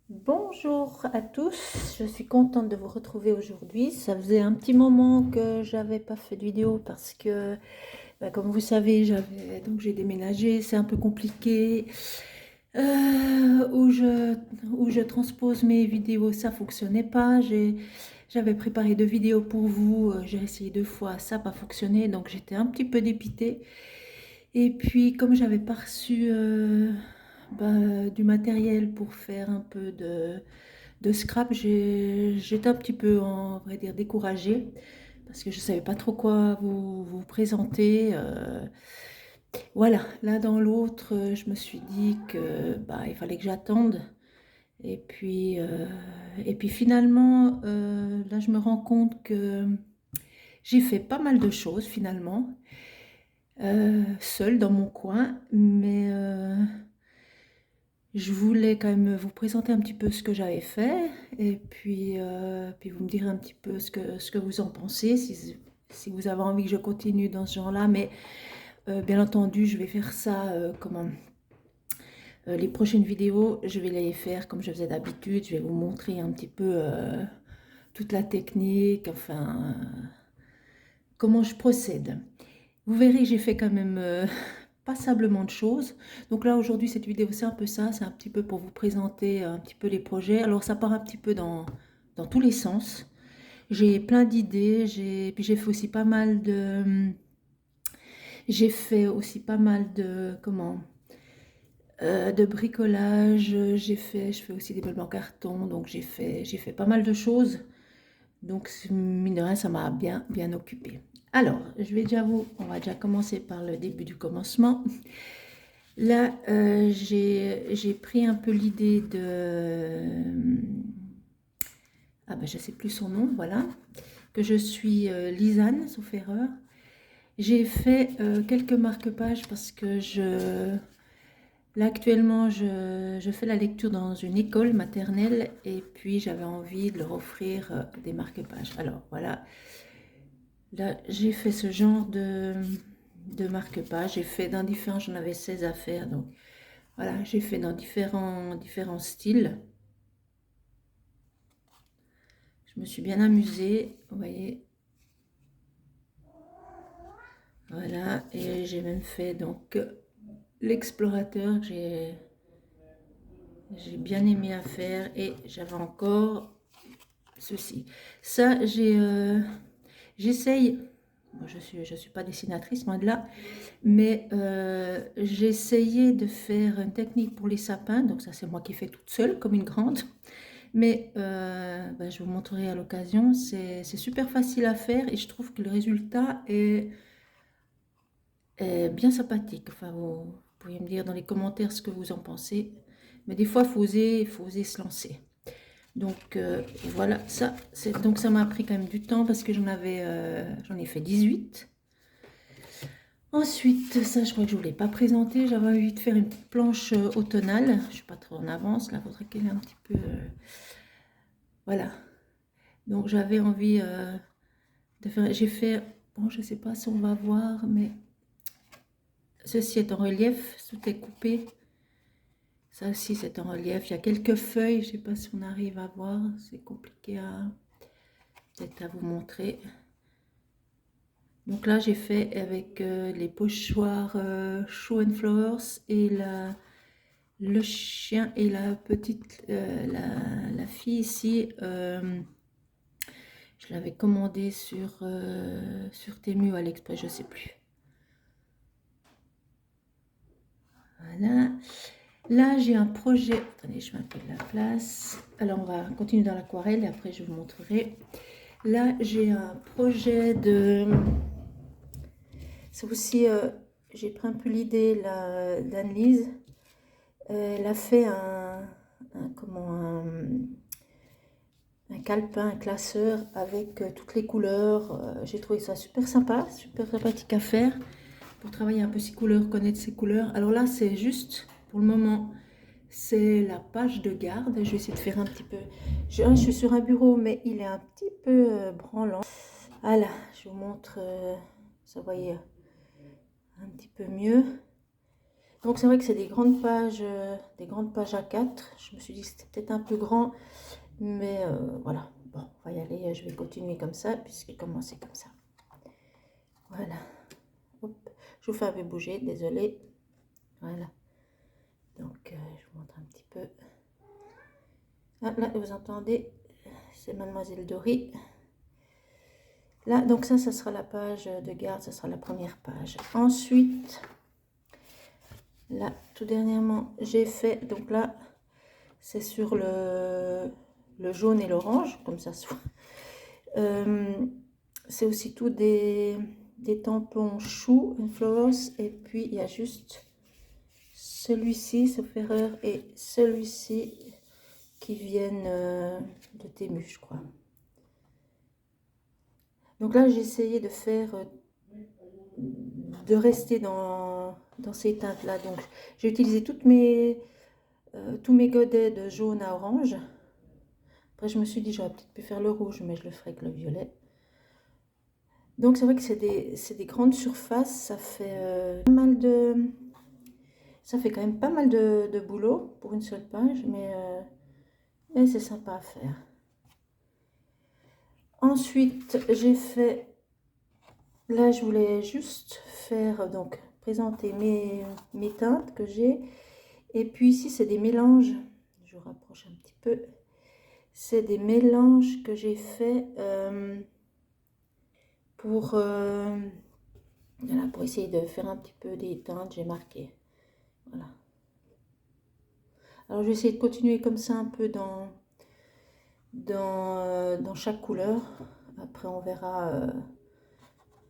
Bonjour à tous, je suis contente de vous retrouver aujourd'hui. Ça faisait un petit moment que j'avais pas fait de vidéo parce que, comme vous savez, j'ai déménagé, c'est un peu compliqué. Où je transpose mes vidéos, ça fonctionnait pas. J'avais préparé 2 vidéos pour vous, j'ai essayé 2 fois, ça n'a pas fonctionné, donc j'étais un petit peu dépitée. Et puis, comme j'avais pas reçu du matériel pour faire un peu de scrap, j'étais un petit peu, on va dire, découragée parce que je ne savais pas trop quoi vous présenter. Voilà, l'un dans l'autre, je me suis dit que il fallait que j'attende. Et puis finalement, là, je me rends compte que j'ai fait pas mal de choses finalement, seule dans mon coin, mais je voulais quand même vous présenter un petit peu ce que j'avais fait et puis vous me direz un petit peu ce que vous en pensez, si vous avez envie que je continue dans ce genre-là. Mais bien entendu, je vais faire ça les prochaines vidéos, je vais les faire comme je faisais d'habitude. Je vais vous montrer un petit peu toute la technique, enfin, comment je procède. Vous verrez que j'ai fait quand même passablement de choses. Donc là, aujourd'hui, cette vidéo, c'est un peu ça. C'est un petit peu pour vous présenter un petit peu les projets. Alors, ça part un petit peu dans tous les sens. J'ai plein d'idées. Puis j'ai fait aussi pas mal de... J'ai fait aussi pas mal de bricolage. Je fais aussi des meubles en carton. Donc, j'ai fait pas mal de choses. Donc, mine de rien, ça m'a bien occupée. Alors, on va déjà commencer par le début du commencement. Là, j'ai pris un peu l'idée je ne sais plus son nom, voilà, que je suis Lisanne, sauf erreur. J'ai fait quelques marque-pages parce que là actuellement, je fais la lecture dans une école maternelle et puis j'avais envie de leur offrir des marque-pages. Alors voilà, là j'ai fait ce genre de marque-pages. J'ai fait dans différents, j'en avais 16 à faire, donc voilà, j'ai fait dans différents styles. Je me suis bien amusée, vous voyez. Voilà, et j'ai même fait donc l'explorateur que j'ai bien aimé à faire. Et j'avais encore ceci. Ça, j'essaye. Moi, je suis pas dessinatrice, loin de là, mais j'ai essayé de faire une technique pour les sapins. Donc ça, c'est moi qui fais toute seule, comme une grande. Mais je vous montrerai à l'occasion. C'est super facile à faire et je trouve que le résultat est bien sympathique. Enfin, vous pouvez me dire dans les commentaires ce que vous en pensez. Mais des fois, il faut oser se lancer. Donc voilà, donc ça m'a pris quand même du temps parce que j'en ai fait 18. Ensuite, ça, je crois que je ne vous l'ai pas présenté. J'avais envie de faire une planche automnale. Je ne suis pas trop en avance. Là, il faudrait qu'elle ait un petit peu... voilà. Donc j'avais envie de faire... J'ai fait... Bon, je ne sais pas si on va voir, mais ceci est en relief. Tout est coupé. Ça aussi, c'est en relief. Il y a quelques feuilles. Je ne sais pas si on arrive à voir. C'est compliqué peut-être à vous montrer. Donc là, j'ai fait avec les pochoirs Show and Flowers et le chien et la petite, la fille ici. Je l'avais commandé sur Temu ou AliExpress, je ne sais plus. Voilà. Là, j'ai un projet. Attendez, je mets un peu de la place. Alors, on va continuer dans l'aquarelle et après, je vous montrerai. Là, j'ai un projet de... C'est aussi... j'ai pris un peu l'idée d'Anne-Lise. Elle a fait un calepin, un classeur avec toutes les couleurs. J'ai trouvé ça super sympa, super sympathique à faire pour travailler un peu ses couleurs, connaître ses couleurs. Alors là, c'est juste, pour le moment, c'est la page de garde. Je vais essayer de faire un petit peu... Je suis sur un bureau, mais il est un petit peu branlant. Voilà, je vous montre, ça voyez un petit peu mieux. Donc c'est vrai que c'est des grandes pages A4. Je me suis dit que c'était peut-être un peu grand, mais voilà. Bon, on va y aller, je vais continuer comme ça, puisque commencer comme ça. Voilà. Hop. Je vous fais un peu bouger, désolé. Voilà. Donc je vous montre un petit peu. Ah, là, vous entendez, c'est Mademoiselle Dory. Là, donc ça sera la page de garde, ça sera la première page. Ensuite, là, tout dernièrement, j'ai fait, donc là, c'est sur le jaune et l'orange, comme ça soit. C'est aussi tout des tampons chou, une Flowers, et puis il y a juste celui-ci, sauf erreur, et celui-ci qui viennent de Temu, je crois. Donc là, j'ai essayé de faire, de rester dans ces teintes-là. Donc, j'ai utilisé tous mes godets de jaune à orange. Après, je me suis dit, j'aurais peut-être pu faire le rouge, mais je le ferai avec le violet. Donc, c'est vrai que c'est des grandes surfaces. Ça fait pas mal de... Ça fait quand même pas mal de boulot pour une seule page, mais c'est sympa à faire. Ensuite, j'ai fait... Là, je voulais juste faire, donc, présenter mes teintes que j'ai. Et puis ici, c'est des mélanges. Je vous rapproche un petit peu. C'est des mélanges que j'ai fait pour essayer de faire un petit peu des teintes. J'ai marqué. Voilà. Alors, je vais essayer de continuer comme ça un peu dans chaque couleur. Après, on verra,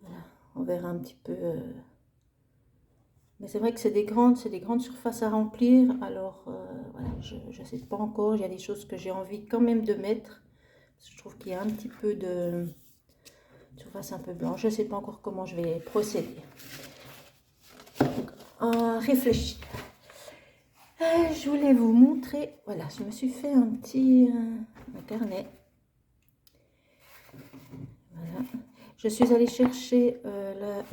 voilà, on verra un petit peu. Mais c'est vrai que c'est des grandes surfaces à remplir. Alors, voilà, je ne sais pas encore. Il y a des choses que j'ai envie quand même de mettre. Parce que je trouve qu'il y a un petit peu de surface un peu blanche. Je ne sais pas encore comment je vais procéder. Donc, réfléchir. Je voulais vous montrer. Voilà, je me suis fait un petit un carnet. Voilà. Je suis allée chercher là,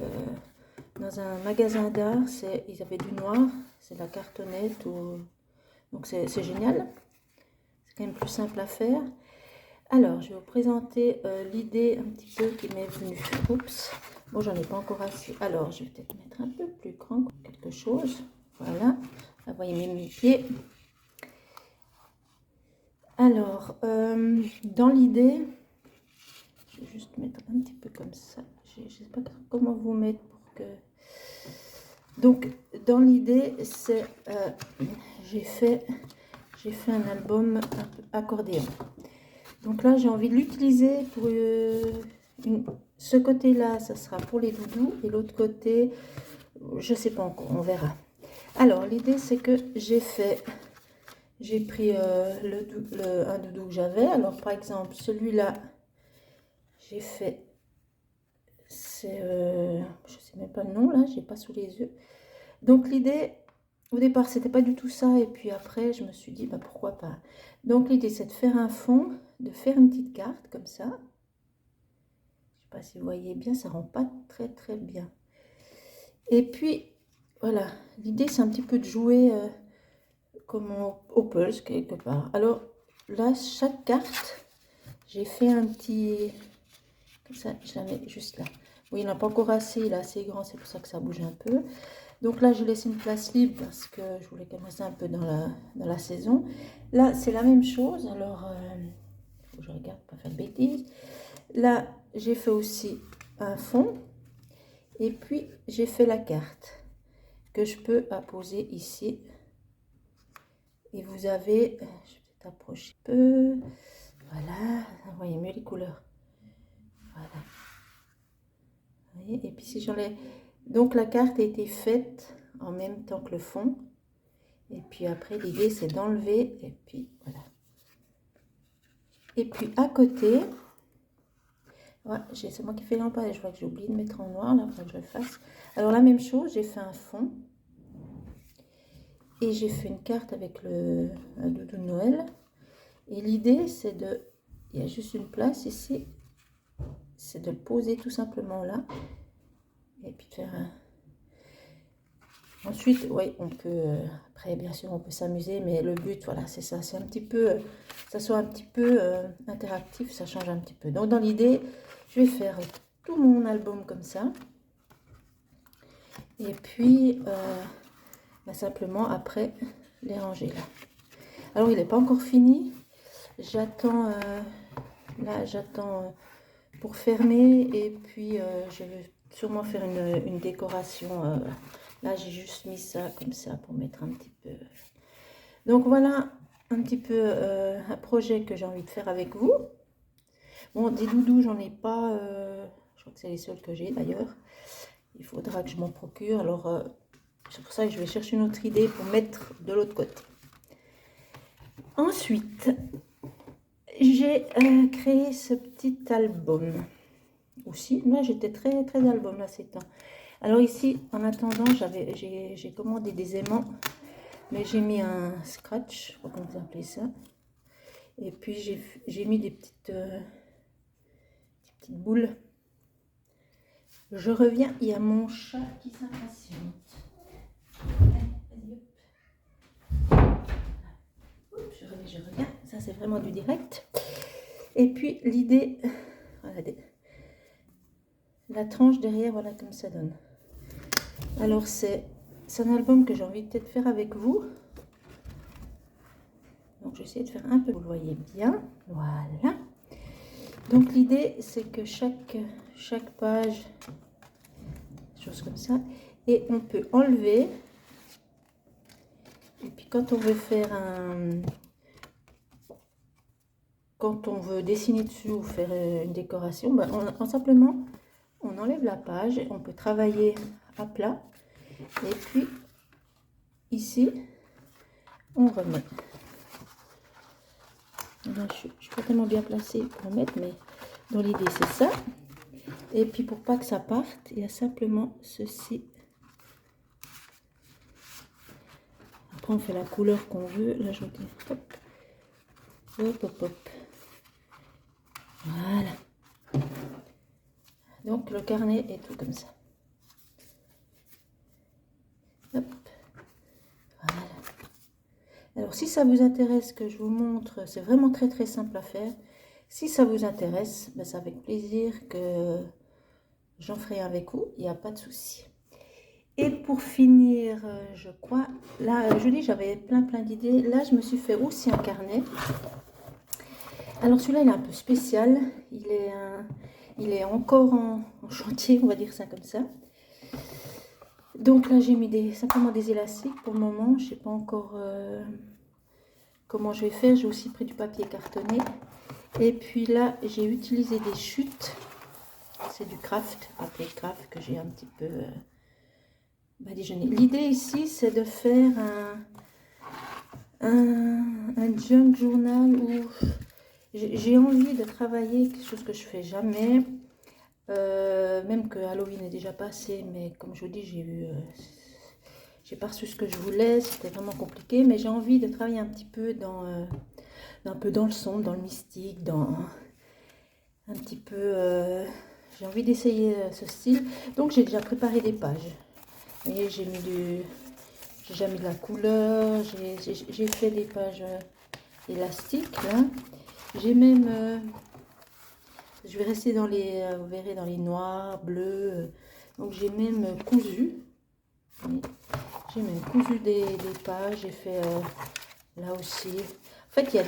dans un magasin d'art. Ils avaient du noir. C'est de la cartonnette. Donc c'est génial. C'est quand même plus simple à faire. Alors, je vais vous présenter l'idée un petit peu qui m'est venue. Oups, bon, j'en ai pas encore assez. Alors, je vais peut-être mettre un peu plus grand, quelque chose. Voilà, là, vous voyez mes pieds. Alors, dans l'idée, je vais juste mettre un petit peu comme ça. Je ne sais pas comment vous mettre pour que... Donc, dans l'idée, c'est... j'ai fait un album accordéon. Donc là, j'ai envie de l'utiliser pour ce côté-là, ça sera pour les doudous. Et l'autre côté, je ne sais pas encore, on verra. Alors, l'idée, c'est que j'ai pris un doudou que j'avais. Alors, par exemple, celui-là, j'ai fait, c'est, je ne sais même pas le nom, là, je n'ai pas sous les yeux. Donc, l'idée, au départ, c'était pas du tout ça. Et puis après, je me suis dit, bah, pourquoi pas. Donc, l'idée, c'est de faire un fond, de faire une petite carte comme ça. Je ne sais pas si vous voyez bien, ça rend pas très très bien. Et puis, voilà, l'idée, c'est un petit peu de jouer comme au Pulse, quelque part. Alors, là, chaque carte, j'ai fait un petit... Comme ça, je la mets juste là. Oui, il n'y en a pas encore assez, il est assez grand, c'est pour ça que ça bouge un peu. Donc là, je laisse une place libre parce que je voulais commencer un peu dans la saison. Là, c'est la même chose. Alors, faut que je regarde, pas faire de bêtises. Là, j'ai fait aussi un fond. Et puis, j'ai fait la carte que je peux apposer ici. Et vous avez... Je vais peut-être approcher un peu. Voilà. Vous voyez mieux les couleurs. Voilà. Vous voyez, et puis si j'enlève... Donc, la carte a été faite en même temps que le fond. Et puis après, l'idée, c'est d'enlever. Et puis, voilà. Et puis, à côté... Ouais, c'est moi qui fais l'empâte. Je vois que j'ai oublié de mettre en noir. Là, il faut que je le fasse. Alors, la même chose, j'ai fait un fond. Et j'ai fait une carte avec un doudou de Noël. Et l'idée, c'est de... Il y a juste une place ici. C'est de le poser tout simplement là. Et puis de faire un... Ensuite, oui, on peut, après bien sûr on peut s'amuser, mais le but, voilà, c'est ça, c'est un petit peu, ça soit un petit peu interactif, ça change un petit peu. Donc dans l'idée, je vais faire tout mon album comme ça. Et puis, simplement après, les ranger là. Alors il n'est pas encore fini, j'attends, là j'attends pour fermer, et puis je vais sûrement faire une décoration. Là j'ai juste mis ça comme ça pour mettre un petit peu. Donc voilà un petit peu un projet que j'ai envie de faire avec vous. Bon, des doudous j'en ai pas, je crois que c'est les seuls que j'ai d'ailleurs. Il faudra que je m'en procure, alors c'est pour ça que je vais chercher une autre idée pour mettre de l'autre côté. Ensuite, j'ai créé ce petit album. Aussi, là j'étais très album là ces temps. Alors ici, en attendant, j'ai commandé des aimants, mais j'ai mis un scratch, je crois qu'on vous appelez ça. Et puis j'ai mis des petites boules. Je reviens, il y a mon chat qui s'impatiente. Je reviens, ça c'est vraiment du direct. Et puis l'idée, voilà, la tranche derrière, voilà comme ça donne. Alors c'est un album que j'ai envie de peut-être faire avec vous. Donc je vais essayer de faire un peu, vous le voyez bien, voilà. Donc l'idée c'est que chaque page, chose comme ça, et on peut enlever. Et puis quand on veut faire quand on veut dessiner dessus ou faire une décoration, ben simplement on enlève la page, on peut travailler à plat, et puis ici on remet. Alors, je suis pas tellement bien placée pour mettre, mais dans l'idée c'est ça. Et puis pour pas que ça parte, il y a simplement ceci. Après on fait la couleur qu'on veut. Là je dis hop, hop, hop, hop. Voilà. Donc le carnet est tout comme ça. Hop. Voilà. Alors si ça vous intéresse que je vous montre, c'est vraiment très simple à faire. Si ça vous intéresse, ben, c'est avec plaisir que j'en ferai avec vous, il n'y a pas de souci. Et pour finir, je crois, là, je dis, j'avais plein d'idées. Là, je me suis fait aussi un carnet. Alors celui-là, il est un peu spécial. Il est encore en chantier, on va dire ça comme ça. Donc là, j'ai mis simplement des élastiques pour le moment. Je ne sais pas encore comment je vais faire. J'ai aussi pris du papier cartonné. Et puis là, j'ai utilisé des chutes. C'est du craft, papier craft que j'ai un petit peu déjeuner. L'idée ici, c'est de faire un junk journal où j'ai envie de travailler quelque chose que je fais jamais. Même que Halloween est déjà passé, mais comme je vous dis, j'ai pas reçu ce que je voulais, c'était vraiment compliqué, mais j'ai envie de travailler un petit peu un peu dans le sombre, dans le mystique, dans un petit peu, j'ai envie d'essayer ce style. Donc j'ai déjà préparé des pages. Et j'ai déjà mis de la couleur, j'ai fait des pages élastiques là. J'ai même, je vais rester dans les, vous verrez, dans les noirs, bleus. Donc j'ai même cousu. J'ai même cousu des pages. J'ai fait là aussi. En fait, il y a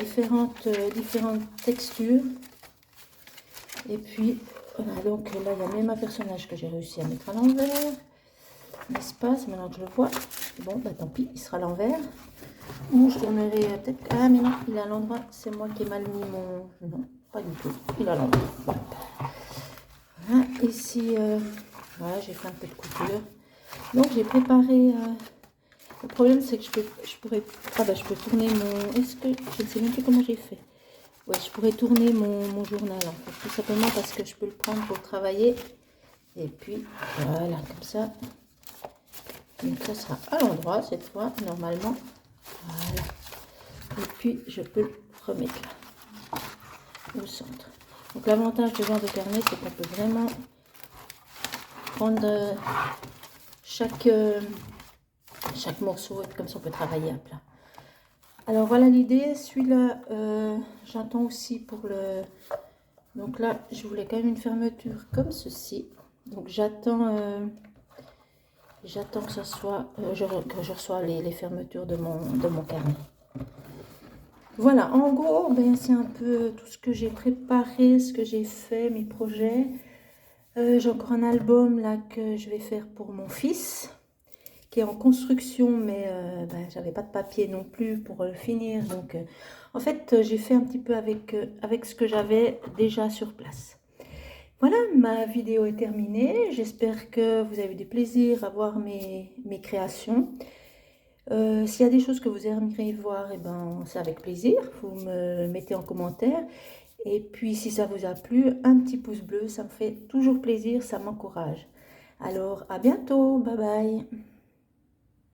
différentes textures. Et puis voilà, donc là il y a même un personnage que j'ai réussi à mettre à l'envers. N'est-ce pas? C'est maintenant que je le vois. Bon, bah tant pis, il sera à l'envers. Ou je tournerai peut-être. Ah, mais non, il est à l'endroit. C'est moi qui ai mal mis mon. Non, pas du tout. Il est à l'endroit. Voilà, ici, voilà, j'ai fait un peu de couture. Donc, j'ai préparé. Le problème, c'est que je pourrais. Ah, bah, je peux tourner mon. Est-ce que. Je ne sais même plus comment j'ai fait. Ouais, je pourrais tourner mon journal, en fait. Tout simplement parce que je peux le prendre pour travailler. Et puis, voilà, comme ça. Donc ça sera à l'endroit cette fois, normalement. Voilà. Et puis je peux le remettre là, au centre. Donc l'avantage de ce genre de carnet, c'est qu'on peut vraiment prendre chaque chaque morceau, et comme ça on peut travailler à plat. Alors voilà l'idée, celui-là, j'attends aussi pour le... Donc là, je voulais quand même une fermeture comme ceci. Donc j'attends que ça soit, que je reçois les fermetures de mon carnet. Voilà, en gros, ben, c'est un peu tout ce que j'ai préparé, ce que j'ai fait, mes projets. J'ai encore un album là que je vais faire pour mon fils, qui est en construction, mais ben, j'avais pas de papier non plus pour le finir. Donc, en fait, j'ai fait un petit peu avec ce que j'avais déjà sur place. Voilà, ma vidéo est terminée. J'espère que vous avez eu du plaisir à voir mes créations. S'il y a des choses que vous aimeriez voir, eh ben, c'est avec plaisir. Vous me mettez en commentaire. Et puis, si ça vous a plu, un petit pouce bleu, ça me fait toujours plaisir, ça m'encourage. Alors, à bientôt. Bye bye.